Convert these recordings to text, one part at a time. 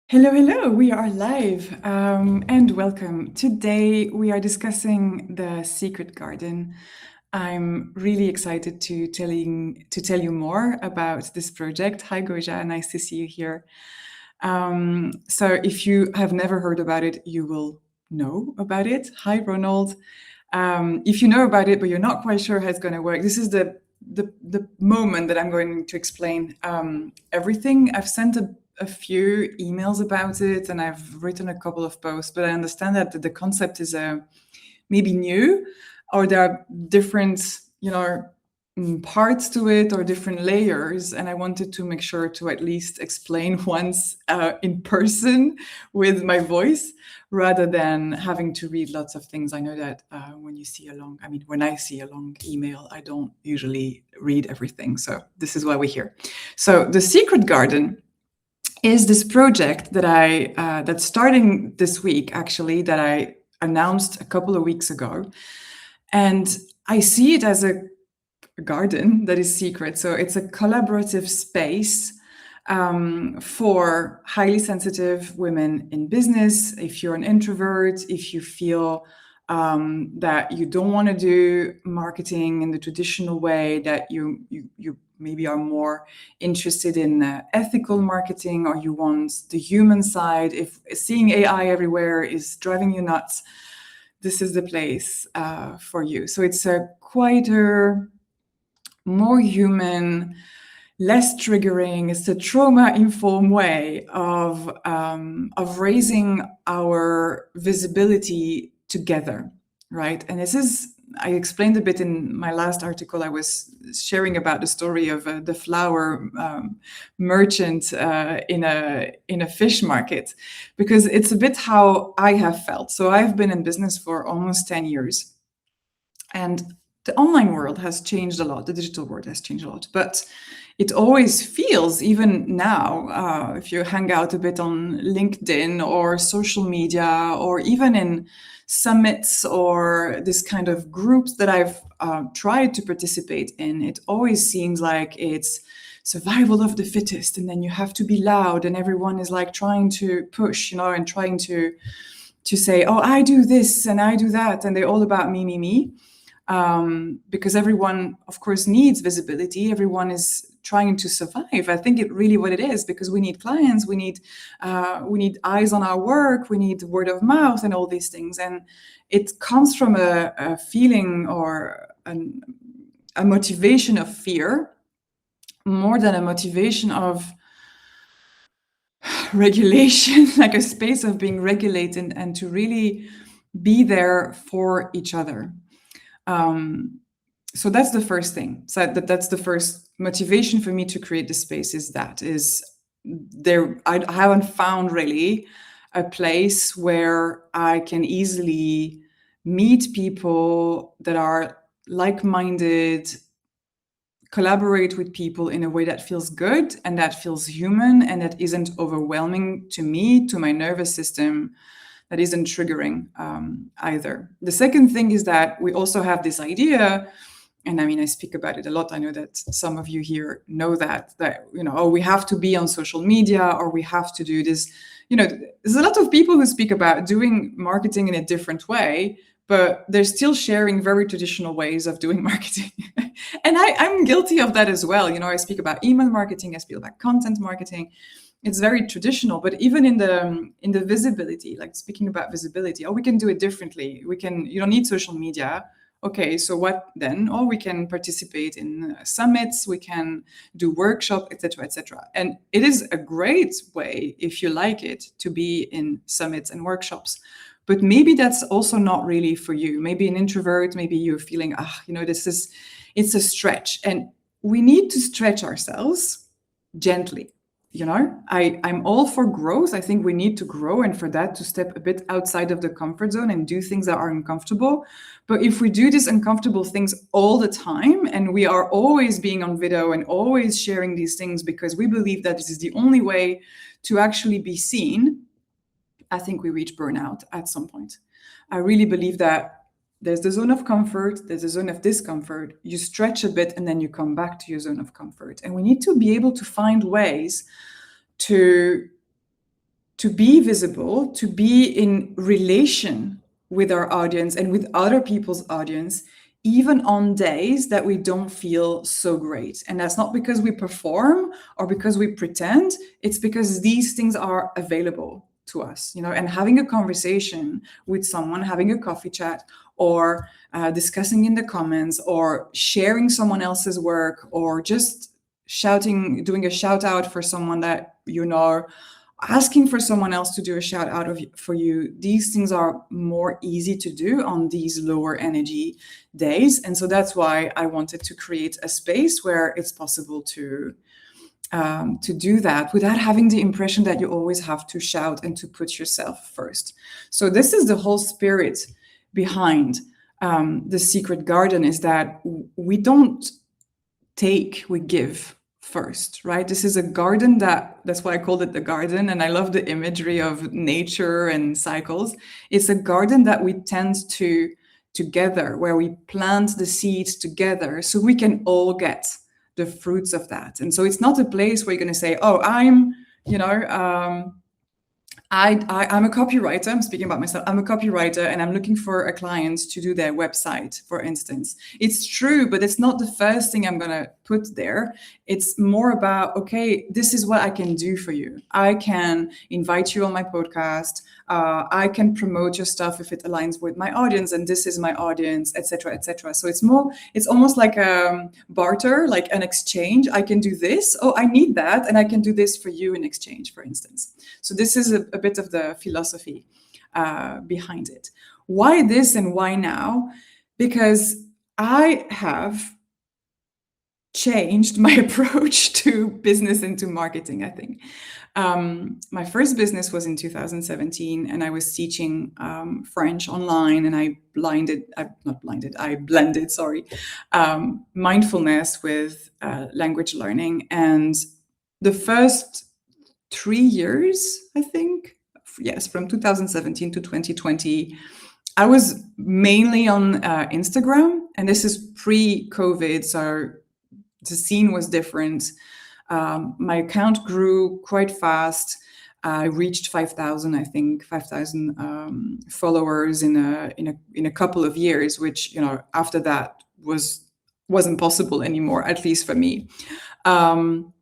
Hello, hello, we are live and welcome. Today we are discussing the secret garden. I'm really excited to tell you more about this project. Hi Goja, nice to see you here. So if you have never heard about it, you will know about it. Hi Ronald. If you know about it but you're not quite sure how it's going to work, this is the moment that I'm going to explain everything. I've sent a few emails about it and I've written a couple of posts, but I understand that the concept is maybe new, or there are different, parts to it or different layers. And I wanted to make sure to at least explain once in person with my voice, rather than having to read lots of things. I know that when I see a long email, I don't usually read everything. So this is why we're here. So the Secret Garden is this project that that's starting this week, actually, that I announced a couple of weeks ago. And I see it as a garden that is secret. So it's a collaborative space for highly sensitive women in business. If you're an introvert, if you feel that you don't want to do marketing in the traditional way, that you maybe are more interested in ethical marketing, or you want the human side, if seeing AI everywhere is driving you nuts, this is the place for you. So it's a quieter, more human, less triggering. It's a trauma-informed way of raising our visibility together, right? And this is, I explained a bit in my last article. I was sharing about the story of the flower merchant in a fish market, because it's a bit how I have felt. So I've been in business for almost 10 years, and the online world has changed a lot. The digital world has changed a lot, but it always feels, even now, if you hang out a bit on LinkedIn or social media, or even in summits or this kind of groups that I've tried to participate in, it always seems like it's survival of the fittest, and then you have to be loud, and everyone is like trying to push, and trying to say, oh, I do this and I do that, and they're all about me, me, me. Because everyone, of course, needs visibility. Everyone is trying to survive. I think really what it is, because we need clients, we need eyes on our work, we need word of mouth and all these things. And it comes from a feeling or a motivation of fear, more than a motivation of regulation, like a space of being regulated and to really be there for each other. So that's the first thing. So that's the first motivation for me to create the space. I haven't found really a place where I can easily meet people that are like-minded, collaborate with people in a way that feels good and that feels human and that isn't overwhelming to me, to my nervous system, that isn't triggering either. The second thing is that we also have this idea, and I speak about it a lot. I know that some of you here know that we have to be on social media, or we have to do this. There's a lot of people who speak about doing marketing in a different way, but they're still sharing very traditional ways of doing marketing. And I'm guilty of that as well. I speak about email marketing, I speak about content marketing. It's very traditional, but even in the visibility, like speaking about visibility, we can do it differently. You don't need social media. Okay, so what then? Or we can participate in summits, we can do workshops, etc., etc. And it is a great way, if you like it, to be in summits and workshops. But maybe that's also not really for you. Maybe an introvert, maybe you're feeling, it's a stretch. And we need to stretch ourselves gently. I'm all for growth. I think we need to grow, and for that to step a bit outside of the comfort zone and do things that are uncomfortable. But if we do these uncomfortable things all the time, and we are always being on video and always sharing these things because we believe that this is the only way to actually be seen, I think we reach burnout at some point. I really believe that there's the zone of comfort, there's a zone of discomfort. You stretch a bit and then you come back to your zone of comfort. And we need to be able to find ways to to be visible, to be in relation with our audience and with other people's audience, even on days that we don't feel so great. And that's not because we perform or because we pretend, it's because these things are available to us, and having a conversation with someone, having a coffee chat, or discussing in the comments, or sharing someone else's work, or just doing a shout out for someone that asking for someone else to do a shout out for you. These things are more easy to do on these lower energy days. And so that's why I wanted to create a space where it's possible to do that without having the impression that you always have to shout and to put yourself first. So this is the whole spirit behind the Secret Garden, is that we don't take, we give first, right? This is a garden that's why I called it the garden. And I love the imagery of nature and cycles. It's a garden that we tend to together, where we plant the seeds together so we can all get the fruits of that. And so it's not a place where you're going to say, oh, I'm a copywriter. I'm speaking about myself. I'm a copywriter and I'm looking for a client to do their website, for instance. It's true, but it's not the first thing I'm going to put there. It's more about, okay, this is what I can do for you. I can invite you on my podcast. I can promote your stuff if it aligns with my audience, and this is my audience, etc., etc. So it's almost like a barter, like an exchange. I can do this. Oh, I need that, and I can do this for you in exchange, for instance. So this is a bit of the philosophy behind it. Why this and why now? Because I have changed my approach to business and to marketing, I think. My first business was in 2017, and I was teaching French online, and I blended mindfulness with language learning. And the first 3 years, I think, yes, from 2017 to 2020, I was mainly on Instagram, and this is pre-COVID, so the scene was different. My account grew quite fast. I reached 5,000, I think, 5,000 followers in a couple of years, which, after that wasn't possible anymore, at least for me. And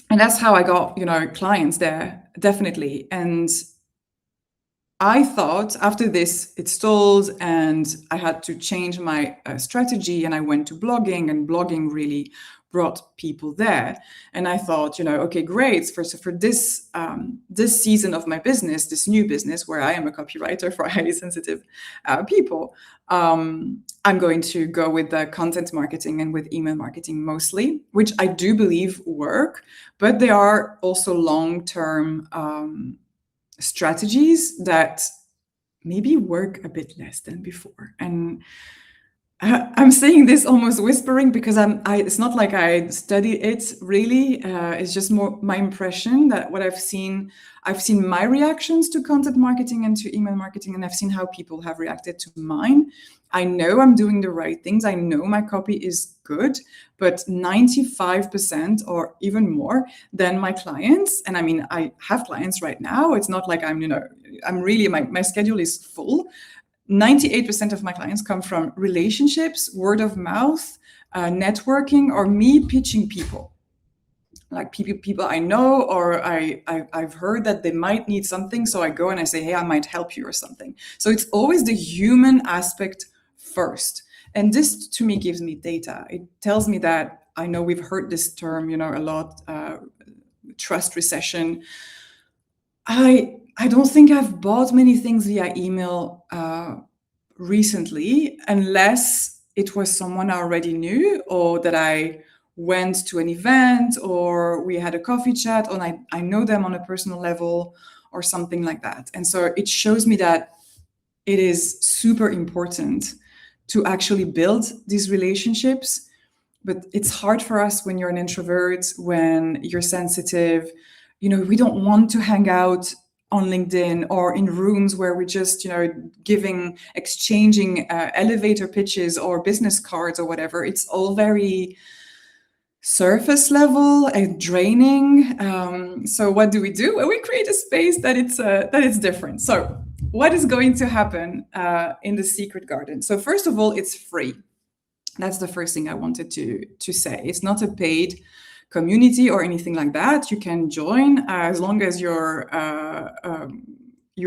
that's how I got, clients there, definitely. And I thought after this, it stalled and I had to change my strategy, and I went to blogging, and blogging really brought people there. And I thought, okay, great. For this season of my business, this new business where I am a copywriter for highly sensitive people, I'm going to go with the content marketing and with email marketing mostly, which I do believe work, but there are also long-term strategies that maybe work a bit less than before. And I'm saying this almost whispering because it's not like I study it really. It's just more my impression that what I've seen my reactions to content marketing and to email marketing, and I've seen how people have reacted to mine. I know I'm doing the right things. I know my copy is good, but 95% or even more than my clients. And I mean, I have clients right now. It's not like I'm really, my schedule is full. 98% of my clients come from relationships, word of mouth, networking, or me pitching people. Like people I know, or I've heard that they might need something. So I go and I say, hey, I might help you or something. So it's always the human aspect first. And this to me gives me data. It tells me that, I know we've heard this term, a lot, trust recession. I don't think I've bought many things via email recently, unless it was someone I already knew, or that I went to an event, or we had a coffee chat, or I know them on a personal level, or something like that. And so it shows me that it is super important to actually build these relationships. But it's hard for us when you're an introvert, when you're sensitive. We don't want to hang out on LinkedIn or in rooms where we're just, exchanging elevator pitches or business cards or whatever. It's all very, surface level and draining. So what do? Well, we create a space that it's different. So what is going to happen in the Secret Garden? So first of all, it's free. That's the first thing I wanted to say. It's not a paid community or anything like that. You can join as long as you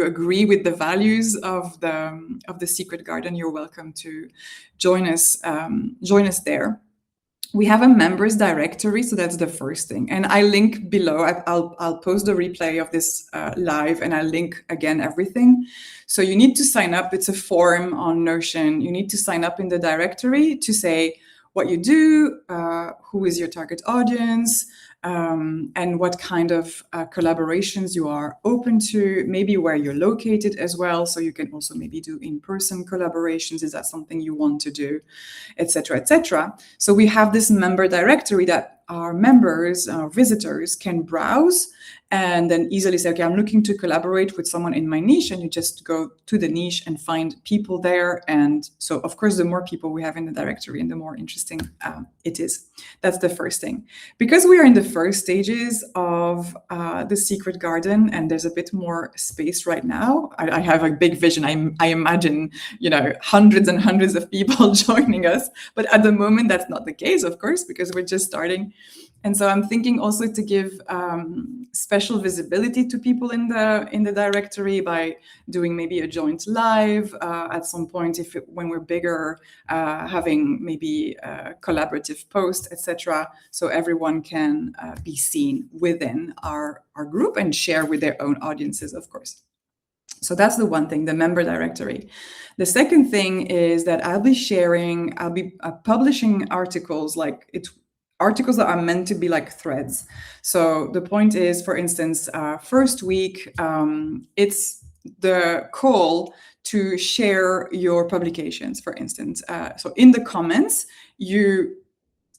agree with the values of the Secret Garden. You're welcome to join us there. We have a members directory, so that's the first thing. And I link below. I'll post the replay of this live, and I link again everything. So you need to sign up. It's a form on Notion. You need to sign up in the directory to say what you do, who is your target audience, and what kind of collaborations you are open to, maybe where you're located as well. So you can also maybe do in-person collaborations. Is that something you want to do, etc., etc. So we have this member directory that our members, our visitors can browse and then easily say, okay, I'm looking to collaborate with someone in my niche, and you just go to the niche and find people there. And so, of course, the more people we have in the directory and the more interesting it is. That's the first thing. Because we are in the first stages of the Secret Garden, and there's a bit more space right now, I have a big vision. I imagine, hundreds and hundreds of people joining us. But at the moment, that's not the case, of course, because we're just starting. And so I'm thinking also to give special visibility to people in the directory by doing maybe a joint live at some point, when we're bigger, having maybe a collaborative post, etc. So everyone can be seen within our group and share with their own audiences, of course. So that's the one thing, the member directory. The second thing is that I'll be publishing articles articles that are meant to be like threads. So the point is, for instance, first week, it's the call to share your publications, for instance. So in the comments, you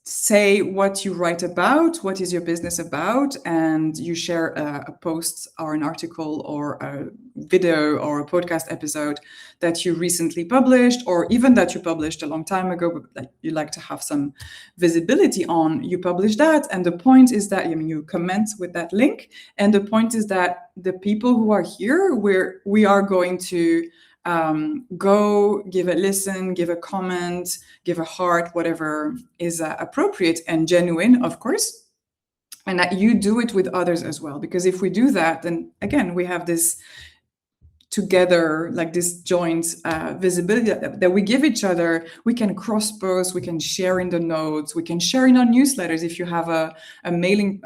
say what you write about, what is your business about, and you share a post or an article or a video or a podcast episode that you recently published, or even that you published a long time ago, but that you like to have some visibility on. You publish that, and the point is that you comment with that link, and the point is that the people who are here, we are going to go give a listen, give a comment, give a heart, whatever is appropriate and genuine, of course, and that you do it with others as well. Because if we do that, then again, we have this together, like this joint visibility that we give each other. We can cross post, we can share in the notes, we can share in our newsletters. If you have a mailing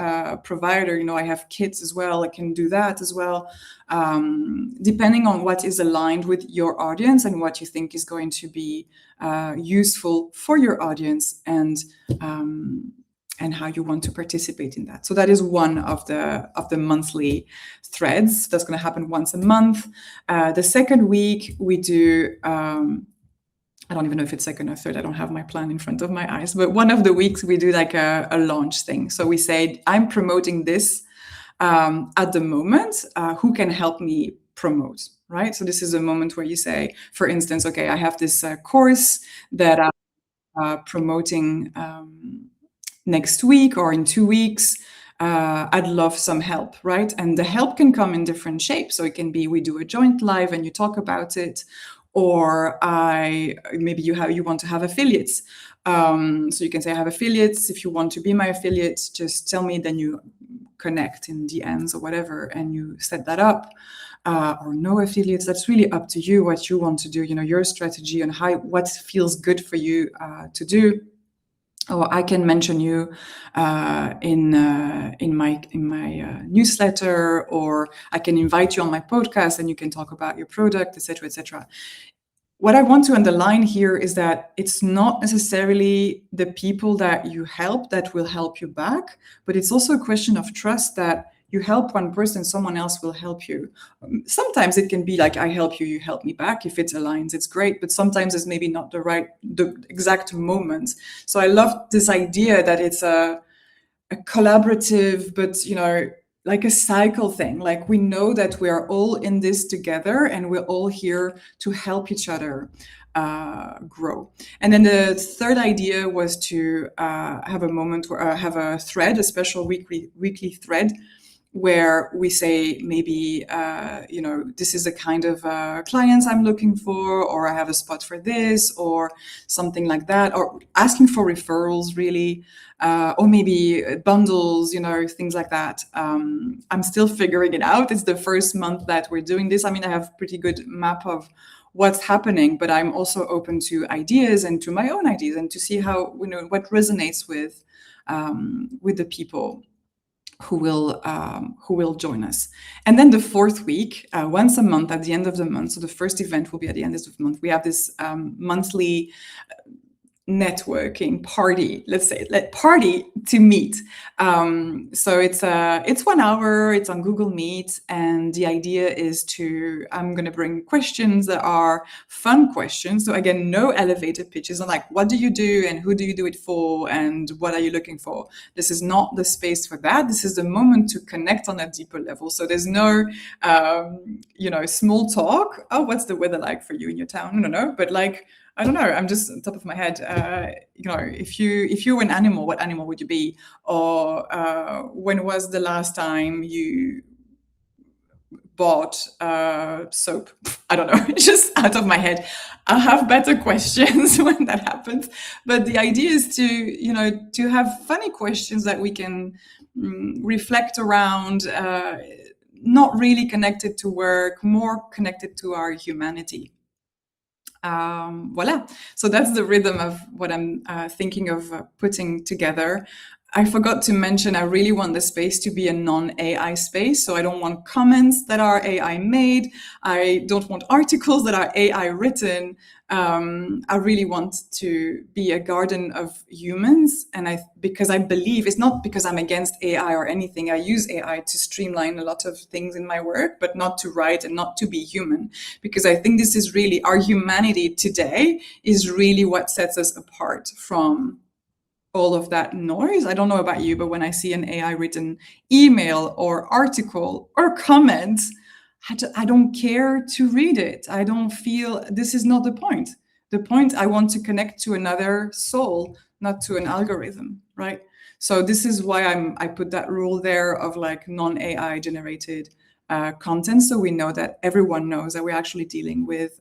provider, I have kids as well, I can do that as well, depending on what is aligned with your audience and what you think is going to be useful for your audience, and how you want to participate in that. So that is one of the monthly threads. That's going to happen once a month. The second week we do, I don't even know if it's second or third. I don't have my plan in front of my eyes, but one of the weeks we do like a launch thing. So we say, I'm promoting this at the moment. Who can help me promote, right? So this is a moment where you say, for instance, okay, I have this course that I'm promoting next week or in 2 weeks. I'd love some help, right? And the help can come in different shapes. So it can be we do a joint live and you talk about it, or maybe you want to have affiliates. So you can say, I have affiliates. If you want to be my affiliate, just tell me. Then you connect in DMs or whatever, and you set that up. Or no affiliates. That's really up to you what you want to do. Your strategy and what feels good for you to do. Or I can mention you in my newsletter, or I can invite you on my podcast and you can talk about your product, etc., etc. What I want to underline here is that it's not necessarily the people that you help that will help you back, but it's also a question of trust that you help one person, someone else will help you. Sometimes it can be like, I help you, you help me back. If it aligns, it's great. But sometimes it's maybe not the exact moment. So I love this idea that it's a collaborative, but like a cycle thing. Like we know that we are all in this together and we're all here to help each other grow. And then the third idea was to have a moment where have a thread, a special weekly thread where we say maybe, this is the kind of clients I'm looking for, or I have a spot for this, or something like that, or asking for referrals really, or maybe bundles, things like that. I'm still figuring it out. It's the first month that we're doing this. I mean, I have a pretty good map of what's happening, but I'm also open to ideas and to my own ideas and to see how, what resonates with the people who will join us. And then the fourth week, once a month at the end of the month, so the first event will be at the end of the month, we have this monthly networking party, let's say, party to meet. So it's 1 hour, it's on Google Meet, and the idea is I'm going to bring questions that are fun questions. So again, no elevator pitches on like, what do you do and who do you do it for and what are you looking for? This is not the space for that. This is the moment to connect on a deeper level. So there's no, small talk. Oh, what's the weather like for you in your town? No, but like, I don't know. I'm just on top of my head. If you were an animal, what animal would you be? Or when was the last time you bought soap? I don't know. Just out of my head. I'll have better questions when that happens. But the idea is to have funny questions that we can reflect around. Not really connected to work, more connected to our humanity. Voila. So that's the rhythm of what I'm thinking of putting together. I forgot to mention, I really want the space to be a non-AI space. So I don't want comments that are AI made. I don't want articles that are AI written. I really want to be a garden of humans. And because I believe, it's not because I'm against AI or anything. I use AI to streamline a lot of things in my work, but not to write and not to be human. Because I think this is really, our humanity today is really what sets us apart from all of that noise. I don't know about you, but when I see an AI written email or article or comment, I don't care to read it. I don't feel, this is not the point. The point, I want to connect to another soul, not to an algorithm, right? So this is why I put that rule there of like non-AI generated content, so we know that everyone knows that we're actually dealing with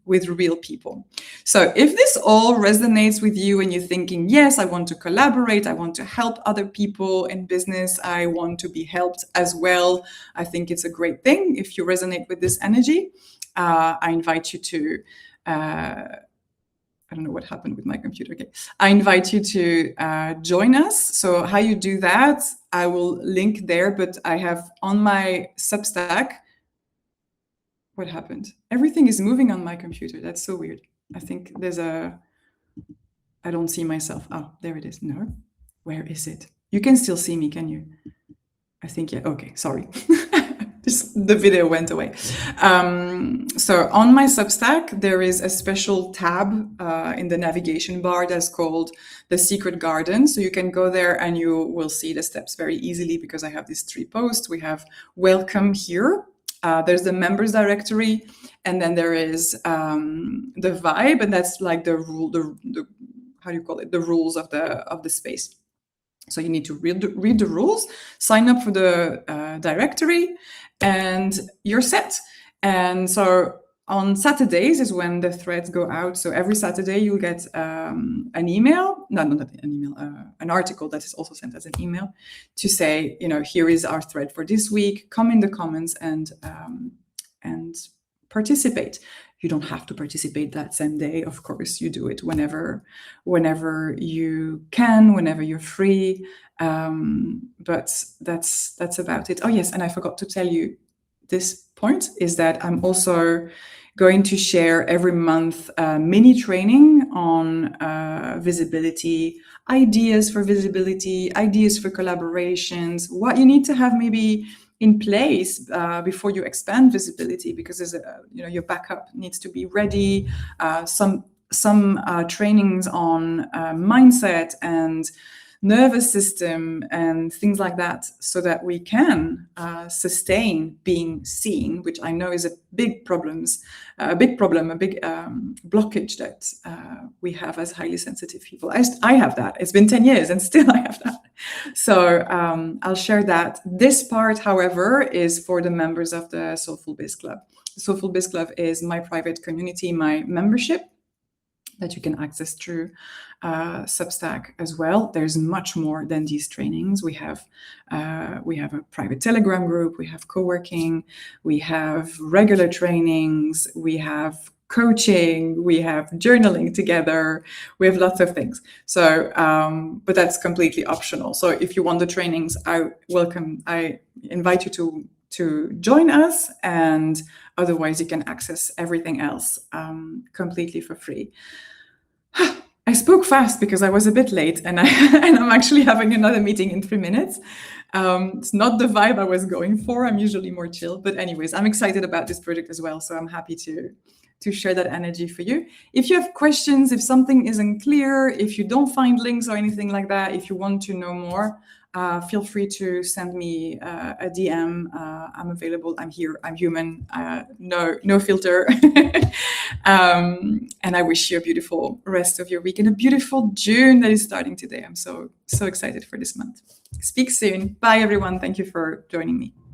real people. So if this all resonates with you and you're thinking, yes, I want to collaborate, I want to help other people in business, I want to be helped as well, I think it's a great thing. If you resonate with this energy, I invite you to I don't know what happened with my computer. Okay. I invite you to join us. So how you do that, I will link there, but I have on my Substack. What happened? Everything is moving on my computer. That's so weird. I think I don't see myself. Oh, there it is. No, where is it? You can still see me, can you? I think, yeah. Okay, sorry. The video went away. So on my Substack, there is a special tab in the navigation bar that's called The Secret Garden. So you can go there and you will see the steps very easily because I have these 3 posts. We have welcome here. There's the members directory, and then there is the vibe, and that's like the rule, the how do you call it? The rules of the space. So you need to read the rules, sign up for the directory, and you're set. And so on Saturdays is when the threads go out. So every Saturday you'll get an email, not an email, an article that is also sent as an email to say, here is our thread for this week. Come in the comments and participate. You don't have to participate that same day. Of course, you do it whenever you can, whenever you're free. But that's about it. Oh yes, and I forgot to tell you this point is that I'm also going to share every month mini training on visibility, ideas for visibility, ideas for collaborations, what you need to have maybe in place before you expand visibility, because there's your backup needs to be ready. Some trainings on mindset and nervous system and things like that, so that we can sustain being seen, which I know is a big problem, a big blockage that we have as highly sensitive people. I have that. It's been 10 years and still I have that. So I'll share that. This part, however, is for the members of the Soulful Biz Club. The Soulful Biz Club is my private community, my membership, that you can access through Substack as well. There's much more than these trainings. We have a private Telegram group, we have co-working, we have regular trainings, we have coaching, we have journaling together, we have lots of things. So, but that's completely optional. So if you want the trainings, I invite you to join us, and otherwise you can access everything else completely for free. I spoke fast because I was a bit late, and I'm actually having another meeting in 3 minutes. It's not the vibe I was going for. I'm usually more chill, but anyways, I'm excited about this project as well, so I'm happy to share that energy for you. If you have questions, if something isn't clear, if you don't find links or anything like that, if you want to know more, feel free to send me a DM. I'm available. I'm here. I'm human. No filter. And I wish you a beautiful rest of your week and a beautiful June that is starting today. I'm so excited for this month. Speak soon. Bye, everyone. Thank you for joining me.